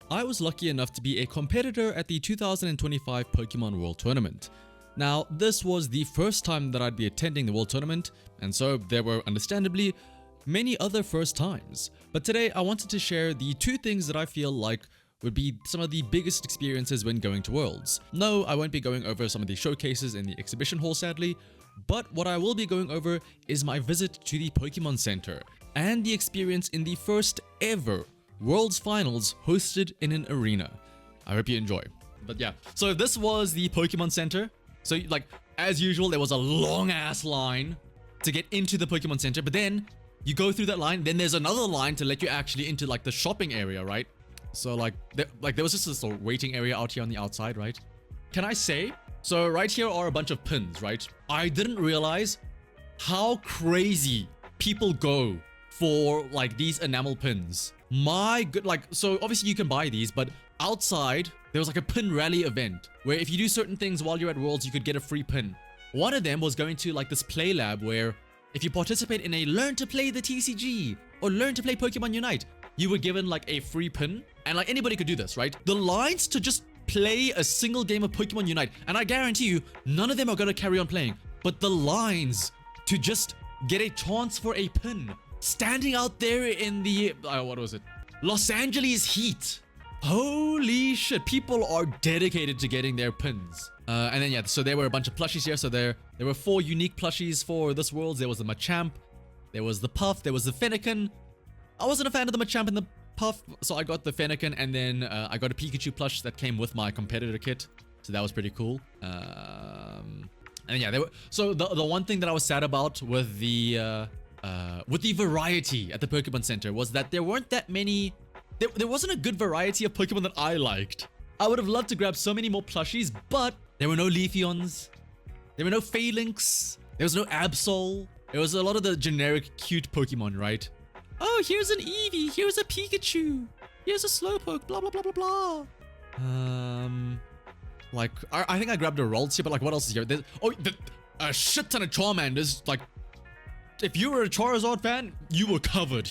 I was lucky enough to be a competitor at the 2025 Pokemon World Tournament. Now, this was the first time that I'd be attending the World Tournament, and so there were understandably many other first times. But today I wanted to share the two things that I feel like would be some of the biggest experiences when going to Worlds. No, I won't be going over some of the showcases in the exhibition hall sadly, but what I will be going over is my visit to the Pokemon Center and the experience in the first ever Worlds Finals hosted in an arena. I hope you enjoy. But yeah, so this was the Pokemon Center. So like, as usual, there was a long ass line to get into the Pokemon Center, but then you go through that line, then there's another line to let you actually into like the shopping area, right? So like there was just this little waiting area out here on the outside, right? Can I say, so right here are a bunch of pins, right? I didn't realize how crazy people go for like these enamel pins. My good, like, so obviously you can buy these, but outside there was like a pin rally event where if you do certain things while you're at Worlds, you could get a free pin. One of them was going to like this play lab where if you participate in a learn to play the TCG or learn to play Pokemon Unite, you were given like a free pin, and like anybody could do this, right? The lines to just play a single game of Pokemon Unite, and I guarantee you none of them are going to carry on playing, but the lines to just get a chance for a pin standing out there in the what was it, Los Angeles heat. Holy shit, people are dedicated to getting their pins. And then yeah, so there were a bunch of plushies here. So there were 4 unique plushies for this Worlds. There was the Machamp, there was the Puff, there was the Fennekin. I wasn't a fan of the Machamp and the Puff, so I got the Fennekin, and then I got a Pikachu plush that came with my competitor kit, so that was pretty cool. And yeah, there were, so the one thing that I was sad about with the variety at the Pokemon Center was that there weren't that many. There wasn't a good variety of Pokemon that I liked. I would have loved to grab so many more plushies, but there were no Leafeons, there were no Phalanx, there was no Absol. It was a lot of the generic cute Pokemon, right? Oh, here's an Eevee, here's a Pikachu, here's a Slowpoke, blah blah blah blah blah. Like I think I grabbed a Ralts here, but like what else is here? There's a shit ton of Charmanders. Like, if you were a Charizard fan, you were covered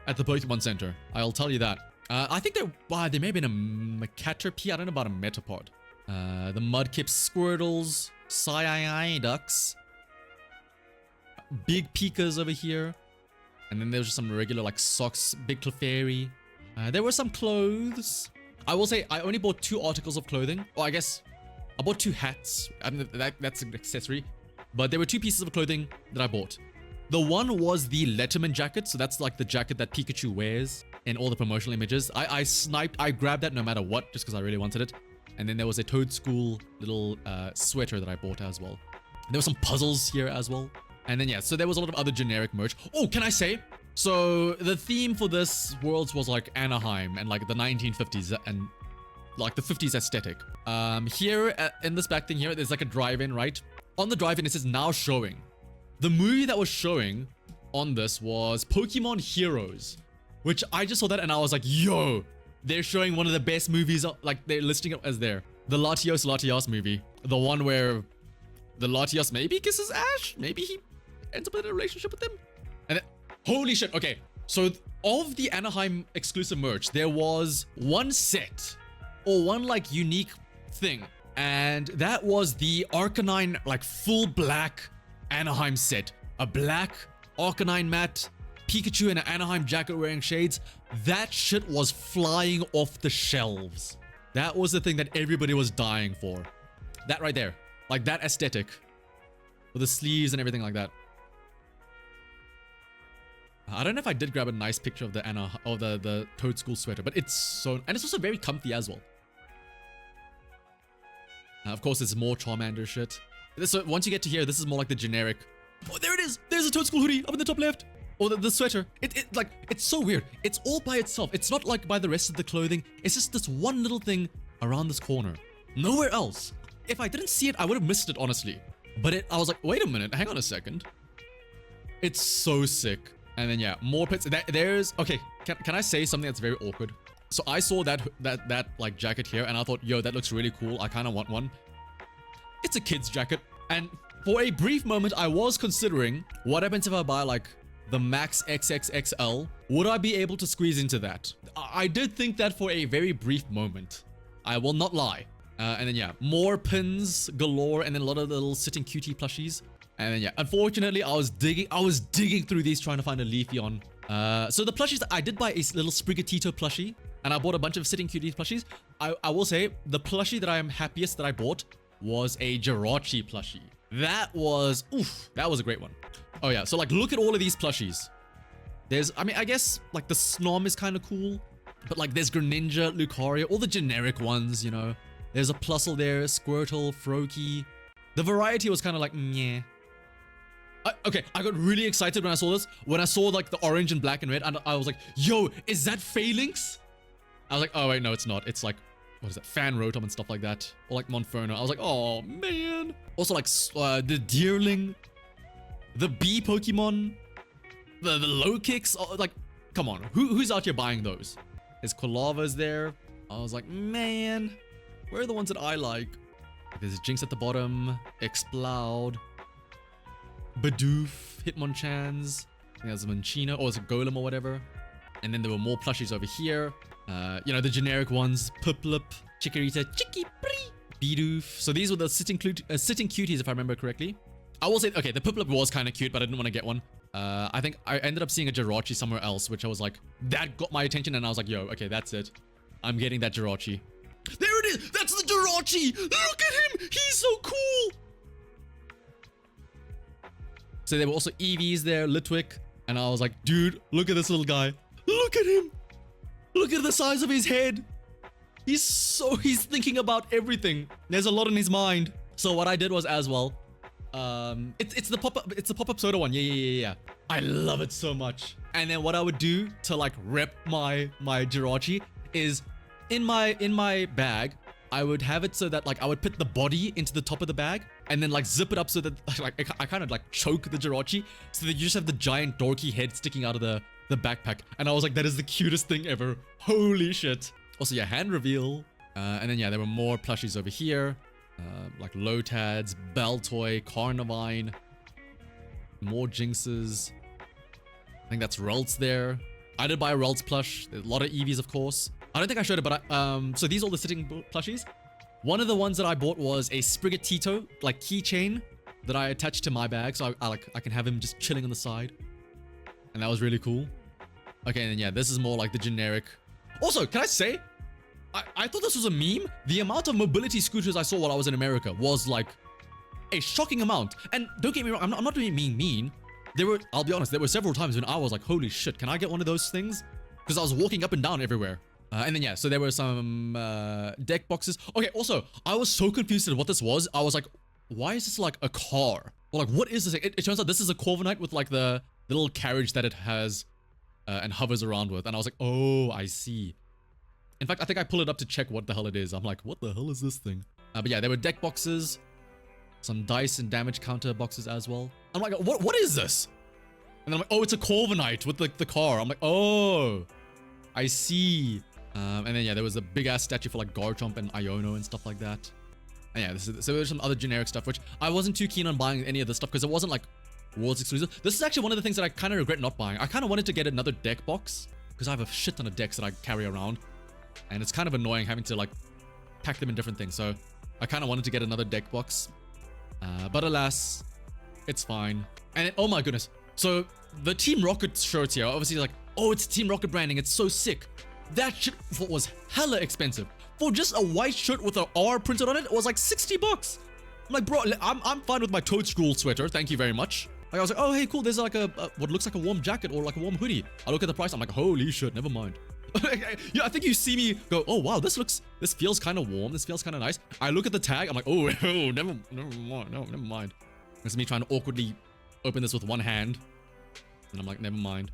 at the Pokemon Center. I'll tell you that. I think there may have been a Caterpie. I don't know about a Metapod. The Mudkip, Squirtles, Psyducks, big Pikas over here. And then there was just some regular like socks, big Clefairy. There were some clothes. I will say I only bought 2 articles of clothing. Or I guess I bought 2 hats. I mean, that's an accessory. But there were 2 pieces of clothing that I bought. The one was the Letterman jacket. So that's like the jacket that Pikachu wears in all the promotional images. I grabbed that no matter what, just because I really wanted it. And then there was a Toad School little sweater that I bought as well. And there were some puzzles here as well. And then yeah, so there was a lot of other generic merch. Oh, can I say? So the theme for this Worlds was like Anaheim and like the 1950s and like the 50s aesthetic. Here in this back thing here, there's like a drive-in, right? On the drive-in, it says now showing. The movie that was showing on this was Pokemon Heroes, which I just saw that and I was like, yo, they're showing one of the best movies, like they're listing it as there. The Latios movie. The one where the Latios maybe kisses Ash, maybe he ends up in a relationship with them. And then, holy shit, okay. So of the Anaheim exclusive merch, there was one set or one like unique thing. And that was the Arcanine like full black Anaheim set. A black Arcanine mat, Pikachu in an Anaheim jacket wearing shades. That shit was flying off the shelves. That was the thing that everybody was dying for. That right there. Like that aesthetic. With the sleeves and everything like that. I don't know if I did grab a nice picture of the Toad School sweater, but it's so, and it's also very comfy as well. Of course, it's more Charmander shit. So once you get to here, this is more like the generic. Oh, there it is. There's a Toad School hoodie up in the top left. Or the sweater. It's so weird. It's all by itself. It's not like by the rest of the clothing. It's just this one little thing around this corner. Nowhere else. If I didn't see it, I would have missed it, honestly. But I was like, wait a minute, hang on a second. It's so sick. And then yeah, more pits. There's, okay, can I say something that's very awkward? So I saw that like jacket here and I thought, yo, that looks really cool. I kind of want one. It's a kid's jacket. And for a brief moment, I was considering what happens if I buy like the Max XXXL. Would I be able to squeeze into that? I did think that for a very brief moment. I will not lie. And then yeah, more pins galore, and then a lot of little sitting cutie plushies. And then yeah, unfortunately, I was digging through these trying to find a Leafeon. So the plushies, I did buy a little Sprigatito plushie, and I bought a bunch of sitting cutie plushies. I will say the plushie that I am happiest that I bought was a Jirachi plushie. That was a great one. Oh yeah, so like look at all of these plushies. There's, I mean, I guess like the Snom is kind of cool, but like there's Greninja, Lucario, all the generic ones, you know. There's a Plusle there, Squirtle, Froakie. The variety was kind of like, yeah. Okay, I got really excited when I saw this. When I saw like the orange and black and red, and I was like, yo, is that Phalanx? I was like, oh wait, no, it's not. It's like, what is that? Fan Rotom and stuff like that. Or like Monferno. I was like, oh man. Also like the Deerling, the Bee Pokemon, the low kicks. Oh, like, come on, who's out here buying those? There's Quilava's there. I was like, man, where are the ones that I like? There's Jinx at the bottom, Exploud, Bidoof, Hitmonchan's, I think there's a Minccino, or it's a Golem or whatever. And then there were more plushies over here. You know, the generic ones, Piplup, Chikorita, Chickipri, Bidoof. So these were the sitting cuties, if I remember correctly. I will say, okay, the Piplup was kind of cute, but I didn't want to get one. I think I ended up seeing a Jirachi somewhere else, which I was like, that got my attention, and I was like, yo, okay, that's it. I'm getting that Jirachi. There it is! That's the Jirachi! Look at him! He's so cool! So there were also Eevees there, Litwick, and I was like, dude, look at this little guy. Look at him! Look at the size of his head! He's thinking about everything. There's a lot in his mind. So what I did was as well, it's the pop-up soda one. Yeah. I love it so much. And then what I would do to like rep my Jirachi is in my bag, I would have it so that like I would put the body into the top of the bag and then like zip it up so that like I kind of like choke the Jirachi so that you just have the giant dorky head sticking out of the backpack. And I was like, that is the cutest thing ever. Holy shit. Also, yeah, hand reveal. And then yeah, there were more plushies over here. Like Lotads, Baltoy, Carnivine, more Jinxes. I think that's Ralts there. I did buy a Ralts plush. There's a lot of Eevees, of course. I don't think I showed it, but so these are all the sitting plushies. One of the ones that I bought was a Sprigatito, like keychain that I attached to my bag, so I can have him just chilling on the side. And that was really cool. Okay, and then yeah, this is more like the generic. Also, can I say, I thought this was a meme. The amount of mobility scooters I saw while I was in America was like a shocking amount. And don't get me wrong, I'm not doing mean. I'll be honest, there were several times when I was like, holy shit, can I get one of those things? Because I was walking up and down everywhere. And then yeah, so there were some deck boxes. Okay, also, I was so confused at what this was. I was like, why is this like a car? Or like, what is this? It turns out this is a Corviknight with like the little carriage that it has and hovers around with. And I was like, oh, I see. In fact, I think I pulled it up to check what the hell it is. I'm like, what the hell is this thing? But yeah, there were deck boxes, some dice and damage counter boxes as well. I'm like, what is this? And then I'm like, oh, it's a Corviknight with the car. I'm like, oh, I see. And then yeah, there was a big ass statue for like Garchomp and Iono and stuff like that. And yeah, so there's some other generic stuff, which I wasn't too keen on buying any of this stuff because it wasn't like Worlds exclusive. This is actually one of the things that I kind of regret not buying. I kind of wanted to get another deck box because I have a shit ton of decks that I carry around. And it's kind of annoying having to like pack them in different things. So I kind of wanted to get another deck box. But alas, it's fine. And oh my goodness. So the Team Rocket shirts here, obviously like, oh, it's Team Rocket branding. It's so sick. That shit was hella expensive. For just a white shirt with an R printed on it, it was like 60 bucks. I'm like, bro, I'm fine with my Toadstool sweater. Thank you very much. Like I was like, oh, hey, cool. There's like what looks like a warm jacket or like a warm hoodie. I look at the price. I'm like, holy shit, never mind. Yeah, I think you see me go, oh wow, this feels kind of warm. This feels kind of nice. I look at the tag. I'm like, oh, never mind. It's me trying to awkwardly open this with one hand. And I'm like, never mind.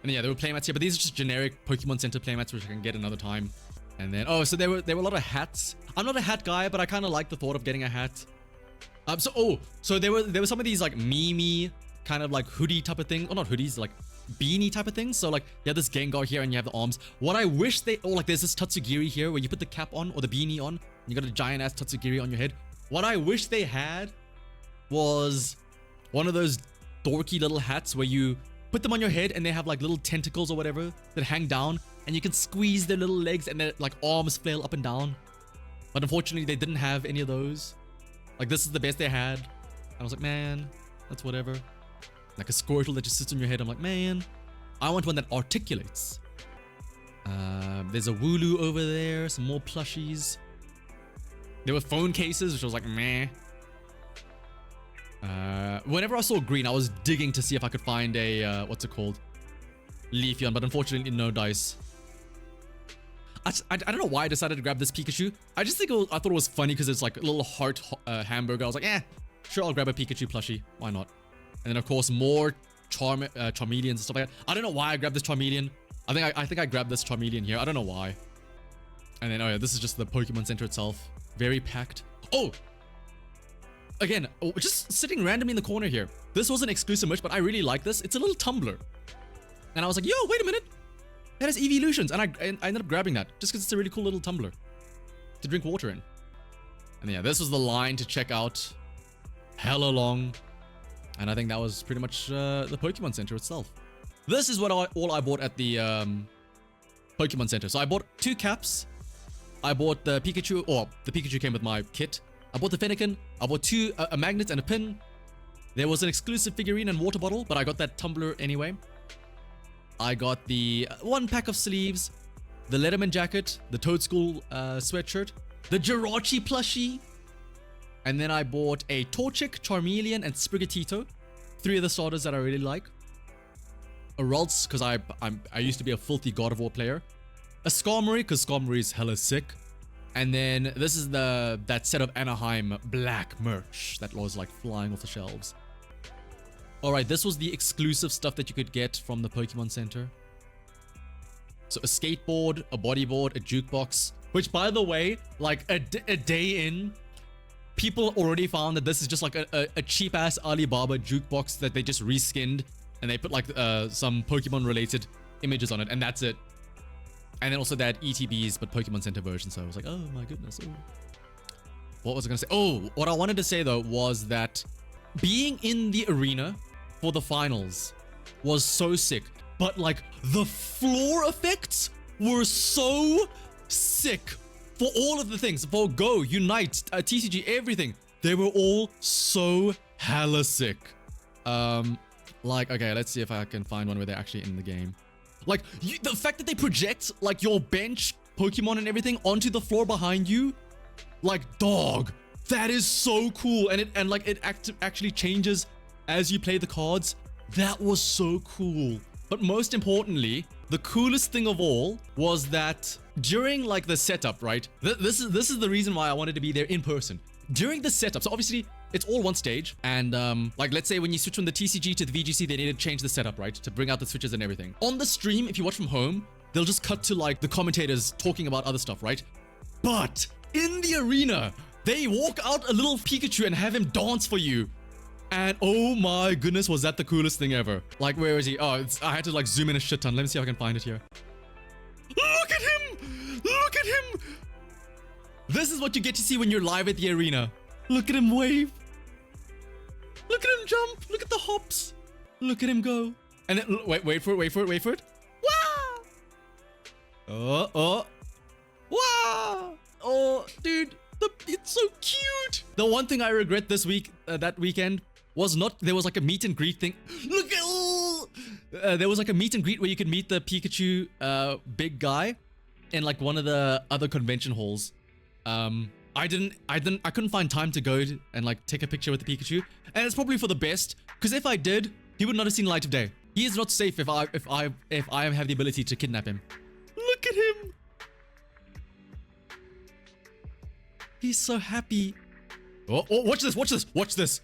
And then, yeah, there were playmats here, but these are just generic Pokemon Center playmats, which I can get another time. And then, oh, so there were a lot of hats. I'm not a hat guy, but I kind of like the thought of getting a hat. So there were some of these like meme kind of like hoodie type of thing, or not hoodies, like beanie type of things. So like you have this Gengar here and you have the arms. What I wish like there's this Tatsugiri here where you put the cap on or the beanie on and you got a giant ass Tatsugiri on your head. What I wish they had was one of those dorky little hats where you put them on your head and they have like little tentacles or whatever that hang down, and you can squeeze their little legs and their like arms flail up and down. But unfortunately, they didn't have any of those. Like, this is the best they had. And I was like, man, that's whatever. Like a Squirtle that just sits on your head. I'm like, man, I want one that articulates. There's a Wooloo over there, some more plushies. There were phone cases, which I was like, meh. Whenever I saw green, I was digging to see if I could find a, what's it called? Leafeon, but unfortunately no dice. I don't know why I decided to grab this Pikachu. I just think I thought it was funny because it's like a little heart hamburger. I was like, sure, I'll grab a Pikachu plushie. Why not? And then of course more Charmeleons and stuff like that. I don't know why I grabbed this Charmeleon. I think I grabbed this Charmeleon here. I don't know why. And then, oh yeah, this is just the Pokemon Center itself. Very packed. Oh! Again, just sitting randomly in the corner here. This wasn't exclusive merch, but I really like this. It's a little tumbler. And I was like, yo, wait a minute. That has evolutions. And I ended up grabbing that just because it's a really cool little tumbler to drink water in. And yeah, this was the line to check out. Hella long. And I think that was pretty much the Pokemon Center itself. This is what all I bought at the Pokemon Center. So I bought 2 caps. I bought the Pikachu, or the Pikachu came with my kit. I bought the Fennekin. I bought 2 a magnet and a pin. There was an exclusive figurine and water bottle, but I got that tumbler anyway. I got the 1 pack of sleeves, the Letterman jacket, the Toad School sweatshirt, the Jirachi plushie, and then I bought a Torchic, Charmeleon, and Sprigatito. 3 of the starters that I really like. A Ralts, because I used to be a filthy God of War player. A Skarmory, because Skarmory is hella sick. And then this is that set of Anaheim black merch that was like flying off the shelves. Alright, this was the exclusive stuff that you could get from the Pokemon Center. So a skateboard, a bodyboard, a jukebox. Which, by the way, like a day in, people already found that this is just like a cheap-ass Alibaba jukebox that they just reskinned. And they put like some Pokemon-related images on it, and that's it. And then also they had ETBs, but Pokemon Center version. So I was like, oh my goodness. Oh. What was I going to say? Oh, what I wanted to say though was that being in the arena for the finals was so sick. But like the floor effects were so sick for all of the things. For Go, Unite, TCG, everything. They were all so hella sick. Like, okay, let's see if I can find one where they're actually in the game. Like, the fact that they project, like, your bench, Pokemon and everything onto the floor behind you. Like, dog. That is so cool. And it actually changes as you play the cards. That was so cool. But most importantly, the coolest thing of all was that during, like, the setup, right? This is the reason why I wanted to be there in person. During the setup, so obviously, it's all one stage, and like let's say when you switch from the TCG to the VGC, they need to change the setup, right, to bring out the switches and everything. On the stream, if you watch from home, they'll just cut to like the commentators talking about other stuff, right? But in the arena, they walk out a little Pikachu and have him dance for you. And oh my goodness, was that the coolest thing ever. Like, where is he? Oh, I had to like zoom in a shit ton. Let me see if I can find it here. Look at him! Look at him! This is what you get to see when you're live at the arena. Look at him wave. Look at him jump. Look at the hops. Look at him go. And then, wait for it. Wow! Wow! Oh, dude. It's so cute. The one thing I regret this week, that weekend, was not, there was like a meet and greet thing. Look at, there was like a meet and greet where you could meet the Pikachu, big guy in like one of the other convention halls. I couldn't find time to go and like take a picture with the Pikachu, and it's probably for the best, because if I did, he would not have seen light of day. He is not safe if I have the ability to kidnap him. Look at him. He's so happy. Oh, watch this.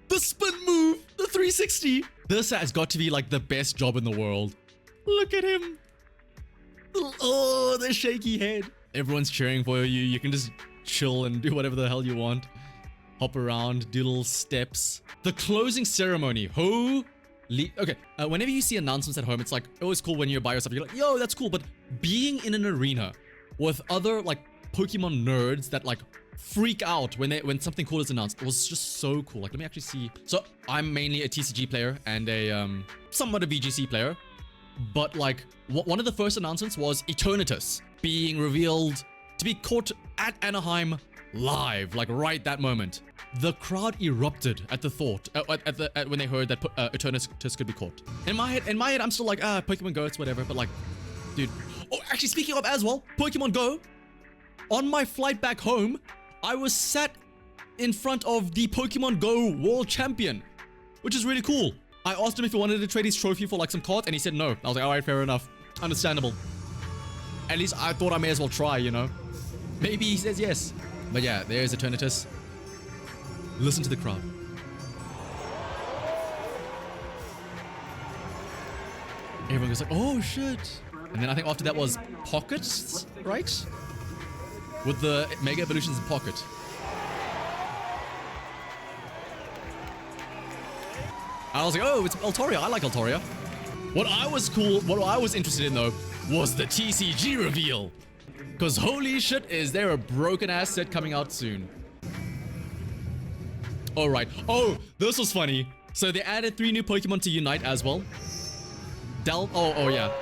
The spin move, the 360. This has got to be like the best job in the world. Look at him. Oh, the shaky head. Everyone's cheering for you. You can just chill and do whatever the hell you want. Hop around, do little steps. The closing ceremony. Holy... Okay, whenever you see announcements at home, it's like always cool when you're by yourself. You're like, yo, that's cool. But being in an arena with other like Pokemon nerds that like freak out when something cool is announced. It was just so cool. Like, let me actually see. So I'm mainly a TCG player and a somewhat a VGC player, but like one of the first announcements was Eternatus being revealed to be caught at Anaheim live, like right that moment. The crowd erupted at the thought when they heard that Eternatus could be caught. In my head, I'm still like, Pokemon Go, it's whatever. But like, dude. Oh, actually, speaking of as well, Pokemon Go. On my flight back home, I was sat in front of the Pokemon Go World Champion, which is really cool. I asked him if he wanted to trade his trophy for like some cards, and he said no. I was like, all right, fair enough, understandable. At least I thought I may as well try, you know. Maybe he says yes. But yeah, there's Eternatus. Listen to the crowd. Everyone goes like, oh shit. And then I think after that was Pockets, right? With the Mega Evolutions in Pocket. I was like, oh, it's Altaria. I like Altaria. What I was interested in though, was the TCG reveal. Because holy shit, is there a broken ass set coming out soon. Alright. Oh, this was funny. So they added 3 new Pokemon to Unite as well. Oh yeah.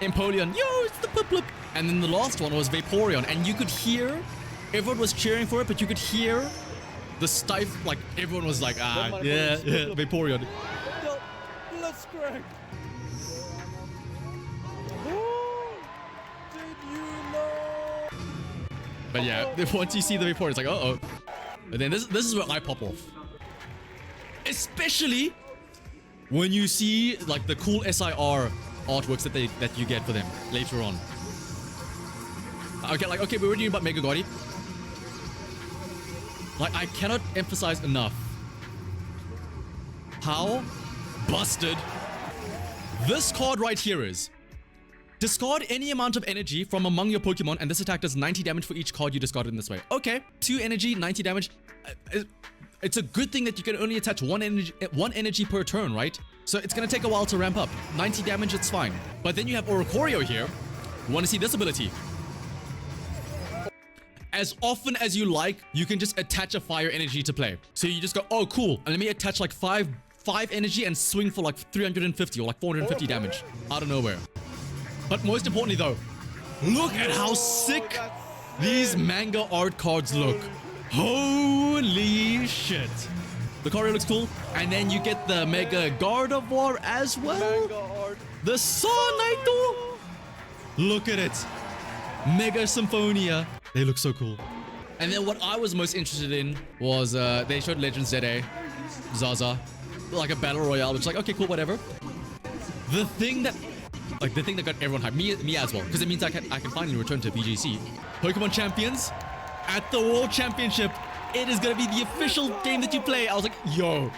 Empoleon. Yo, it's the Blip Blip. And then the last one was Vaporeon. And you could hear, everyone was cheering for it, but you could hear the stiff, like everyone was like, yeah, Vaporeon. Blitzcrank. Did you know? But yeah, once you see the Vaporeon, it's like, uh-oh. But then this is where I pop off. Especially when you see like the cool SIR artworks that you get for them later on. Okay, we're reading about Mega Gotti. Like, I cannot emphasize enough how busted this card right here is. Discard any amount of energy from among your Pokemon, and this attack does 90 damage for each card you discarded in this way. Okay, 2 energy, 90 damage. It's a good thing that you can only attach one energy per turn, right? So it's gonna take a while to ramp up. 90 damage, it's fine. But then you have Oricorio here. Want to see this ability? As often as you like, you can just attach a fire energy to play. So you just go, oh cool, and let me attach like 5 energy and swing for like 350 or like 450 damage out of nowhere. But most importantly though, look at how sick these manga art cards look. Holy shit. The Lucario looks cool. And then you get the Mega Gardevoir as well. The Sonido. Look at it. Mega Symphonia. They look so cool. And then what I was most interested in was they showed Legend ZA, Zaza, like a battle royale, which is like, okay, cool, whatever. The thing that got everyone hyped, me as well, because it means I can finally return to VGC. Pokemon Champions at the World Championship. It is gonna be the official game that you play. I was like, yo,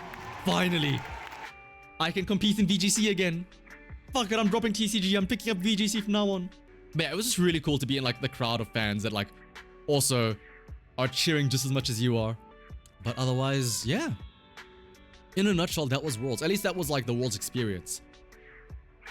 finally, I can compete in VGC again. Fuck it, I'm dropping TCG. I'm picking up VGC from now on. But yeah, it was just really cool to be in like the crowd of fans that like also are cheering just as much as you are. But otherwise, yeah. In a nutshell, that was Worlds. At least that was like the Worlds experience.